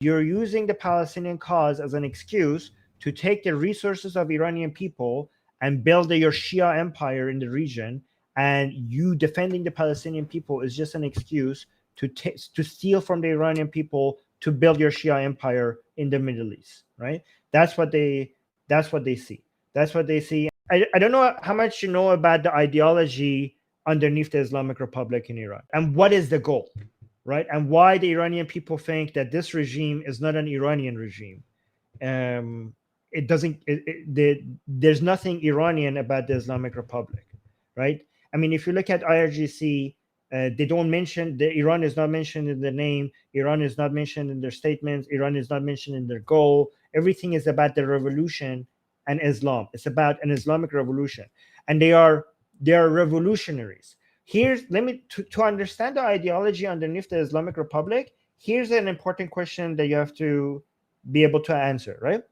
you're using the Palestinian cause as an excuse to take the resources of Iranian people and build your Shia empire in the region. And you defending the Palestinian people is just an excuse to steal from the Iranian people to build your Shia empire in the Middle East, right? That's what they that's what they see. That's what they see. I don't know how much you know about the ideology underneath the Islamic Republic in Iran and what is the goal, right? And why the Iranian people think that this regime is not an Iranian regime. It doesn't. There's nothing Iranian about the Islamic Republic, right? I mean, if you look at IRGC, they don't mention the Iran is not mentioned in the name. Iran is not mentioned in their statements. Iran is not mentioned in their goal. Everything is about the revolution and Islam. It's about an Islamic revolution, and they are revolutionaries. Here's let me to understand the ideology underneath the Islamic Republic. Here's an important question that you have to be able to answer, right?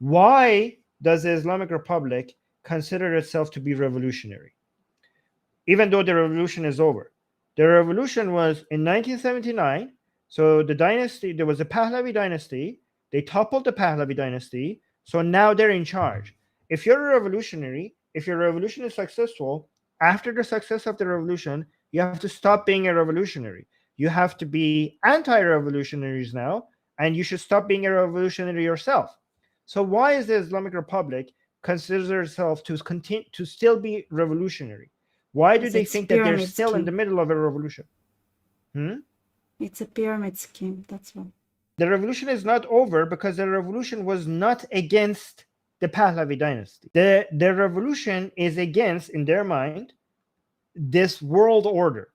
Why does the Islamic Republic consider itself to be revolutionary, even though the revolution is over? The revolution was in 1979. So the dynasty, there was a Pahlavi dynasty. They toppled the Pahlavi dynasty. So now they're in charge. If you're a revolutionary, if your revolution is successful, after the success of the revolution, you have to stop being a revolutionary. You have to be anti-revolutionaries now, and you should stop being a revolutionary yourself. So why is the Islamic Republic consider itself to continue to still be revolutionary? Why do Because they it's a think that they're pyramid still in the scheme. middle of a revolution? Hmm? It's a pyramid scheme. That's why. The revolution is not over because the revolution was not against the Pahlavi dynasty. The revolution is against, in their mind, this world order.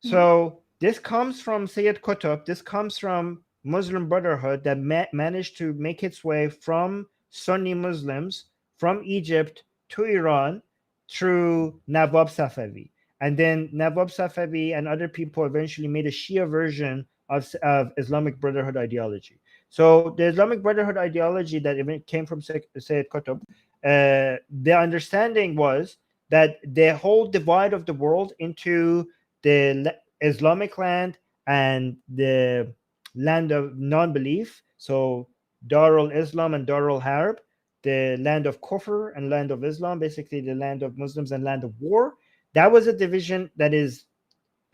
Yeah. So this comes from Sayyid Qutb. This comes from Muslim Brotherhood that managed to make its way from Sunni Muslims from Egypt to Iran through Nawab Safavi. And then Nawab Safavi and other people eventually made a Shia version of Islamic Brotherhood ideology. So the Islamic Brotherhood ideology that even came from Sayyid Qutb, the understanding was that the whole divide of the world into the Islamic land and the land of non-belief. So Darul Islam and Darul Harb, the land of Kufr and land of Islam, basically the land of Muslims and land of war. That was a division that is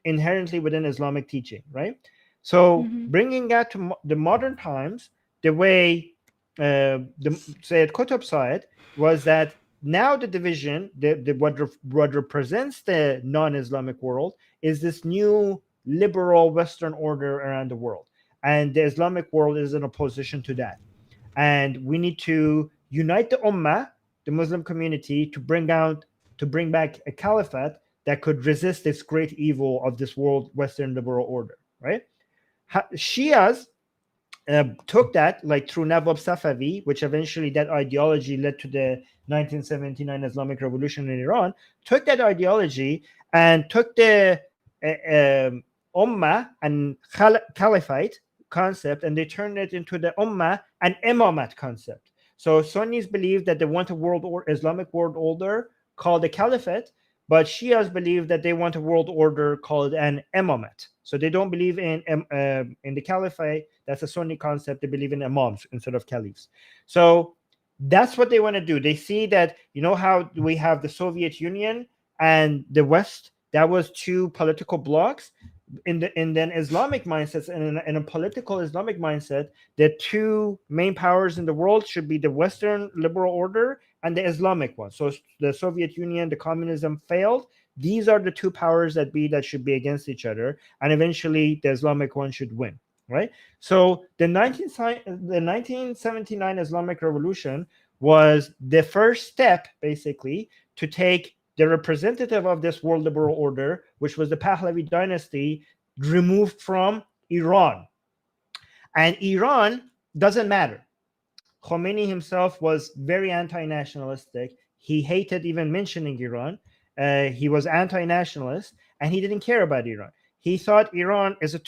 inherently within Islamic teaching, right? So Mm-hmm. bringing that to the modern times, the way the Sayyid Qutb saw it was that now the division, what represents the non-Islamic world, is this new liberal Western order around the world, and the Islamic world is in opposition to that. And we need to unite the Ummah, the Muslim community, to bring back a caliphate that could resist this great evil of this world Western liberal order, right? Shias took that like through Nawab Safavi, which eventually that ideology led to the 1979 Islamic Revolution in Iran. Took that ideology and took the Ummah and Caliphate concept, and they turned it into the Ummah and emomat concept. So Sunnis believe that they want a world or Islamic world order called the Caliphate, but Shias believe that they want a world order called an emomat. So they don't believe in the Caliphate. That's a Sunni concept. They believe in imams instead of caliphs. So that's what they want to do. They see that, you know, how we have the Soviet Union and the West. That was two political blocks. In an Islamic mindset, and in a political Islamic mindset, the two main powers in the world should be the Western liberal order and the Islamic one. So the Soviet Union, the communism failed. These are the two powers that should be against each other, and eventually the Islamic one should win. Right. So the 1979 Islamic Revolution was the first step, basically, to take the representative of this world liberal order, which was the Pahlavi dynasty, removed from Iran. And Iran doesn't matter. Khomeini himself was very anti-nationalistic. He hated even mentioning Iran. He was anti-nationalist, and he didn't care about Iran. He thought Iran is a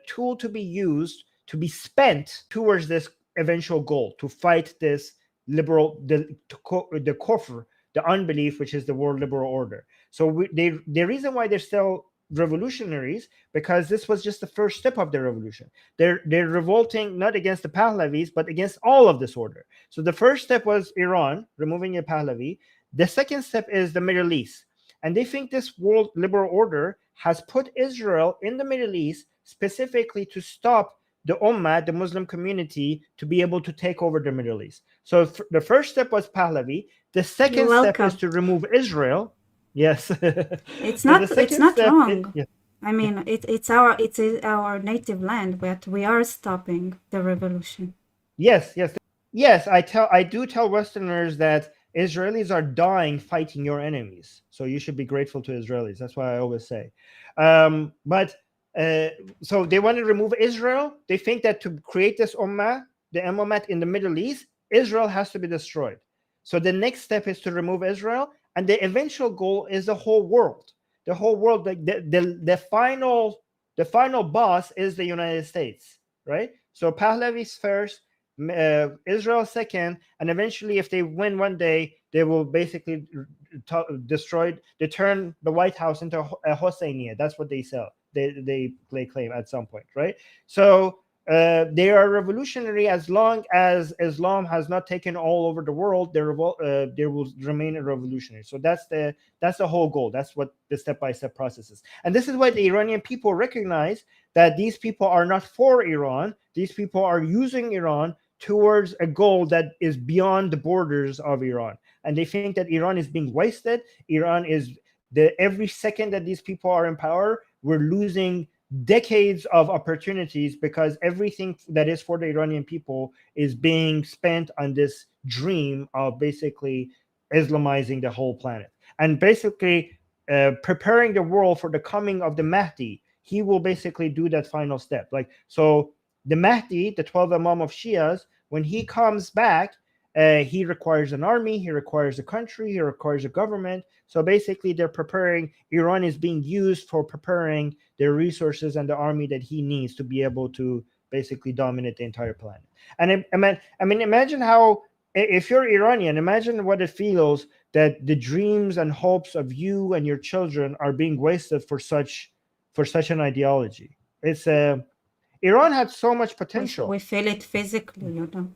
tool to be used, to be spent towards this eventual goal, to fight this the kufr, the unbelief, which is the world liberal order. So the reason why they're still revolutionaries because this was just the first step of the revolution. They're revolting not against the Pahlavis but against all of this order. So the first step was Iran removing the Pahlavi. The second step is the Middle East, and they think this world liberal order has put Israel in the Middle East specifically to stop the Ummah, the Muslim community, to be able to take over the Middle East. So the first step was Pahlavi. The You're second step is welcome. to remove Israel. Yes. So the It's second not step is, wrong. yeah, I mean, it's our native land, but we are stopping the revolution. yes, yes, yes. I do tell Westerners that Israelis are dying fighting your enemies, so you should be grateful to Israelis. That's why I always say. But uh, so they want to remove Israel. They think that to create this ummah, the emomat in the Middle East, Israel has to be destroyed. So the next step is to remove Israel, and the eventual goal is the whole world. The whole world, like the final boss is the United States, right? So Pahlavi's first, Israel second, and eventually, if they win one day, they will basically destroy. They turn the White House into a Hosseiniya. That's what they sell. They claim at some point, right? So they are revolutionary as long as Islam has not taken all over the world. They will remain a revolutionary. So that's the whole goal. That's what the step-by-step process is. And this is why the Iranian people recognize that these people are not for Iran. These people are using Iran towards a goal that is beyond the borders of Iran. And they think that Iran is being wasted. Iran is every second that these people are in power, we're losing decades of opportunities because everything that is for the Iranian people is being spent on this dream of basically Islamizing the whole planet and basically preparing the world for the coming of the Mahdi. He will basically do that final step. Like, so the Mahdi, the 12 Imam of Shias, when he comes back, he requires an army, he requires a country, he requires a government. So basically, they're preparing, Iran is being used for preparing the resources and the army that he needs to be able to basically dominate the entire planet. And I mean, imagine how, if you're Iranian, imagine what it feels that the dreams and hopes of you and your children are being wasted for such an ideology. It's Iran had so much We potential. feel it physically, you know.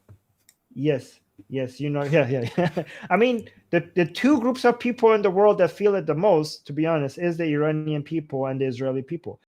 Yes, yes, yeah, yeah. I mean, the two groups of people in the world that feel it the most, to be honest, is the Iranian people and the Israeli people.